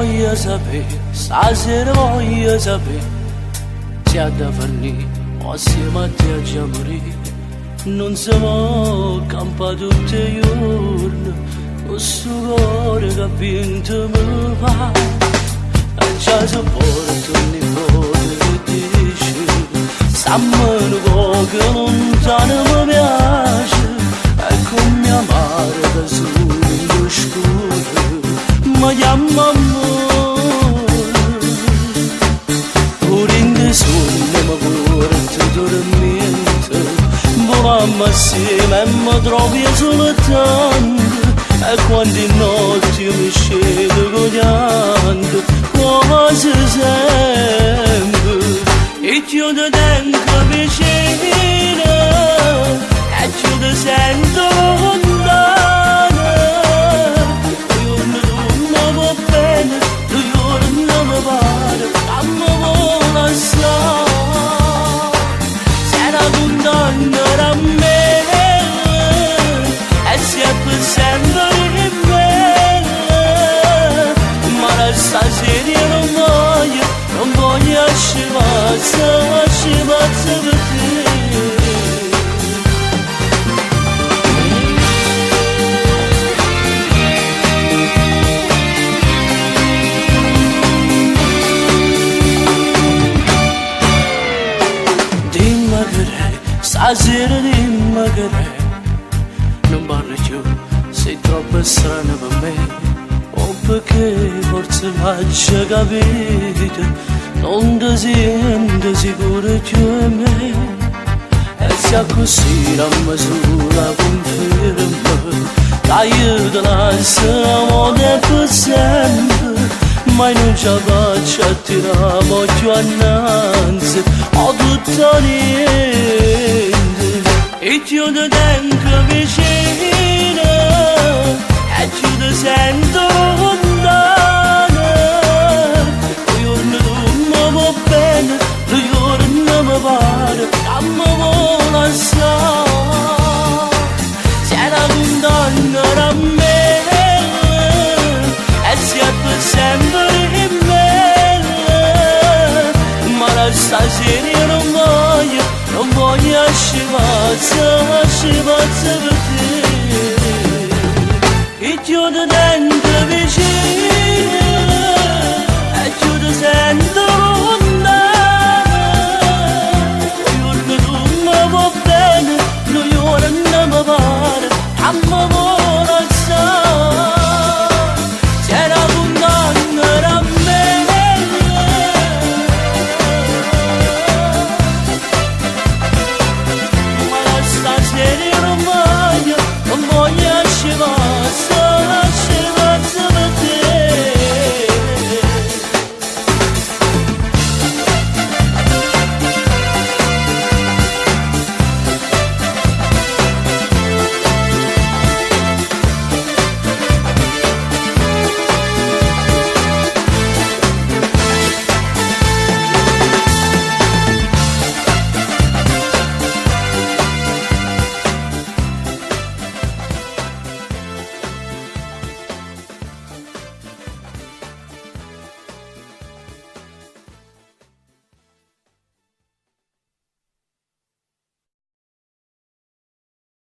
voglio sapere, stasera voglio sapere, se ha da farni o assieme a te a già morire. Non si può campare tutti i giorni, questo cuore che vinto mi fa. E già si porta un nipote che dice, stammene poco lontano mi piace, e con mia madre che sono in lo scuro, mi chiama amore. Pure in te sonno mi porta dormente, volammo assieme e mi trovi soltanto, e quando in notte io mi scedo cogliando, quasi sempre, e ti da dentro vicino, e ti da sento lontano. Un giorno tu non va bene, un giorno non mi pare, ma mi vuole assai. Se la condanna a me, e sempre sempre in me, ma stasera non voglio scivare per te. Dimmi che lei, stasera dimmi che lei non parli più, sei troppo strana per me. O perché forse faccio capire, non ti sento sicuro più a me. E se così la misura conferma, che io ti lascio amore per sempre, ma non ce la faccio a tirare più annanzi, ho tutto niente. E ti ho da dentro vicino, e ti da sento lontano. Un giorno tu mi va bene, un giorno mi pare, che mi vuole assai. Se la condanna a me, e sempre in me, ma stasera non voglio scivare per te. E ti ho da dentro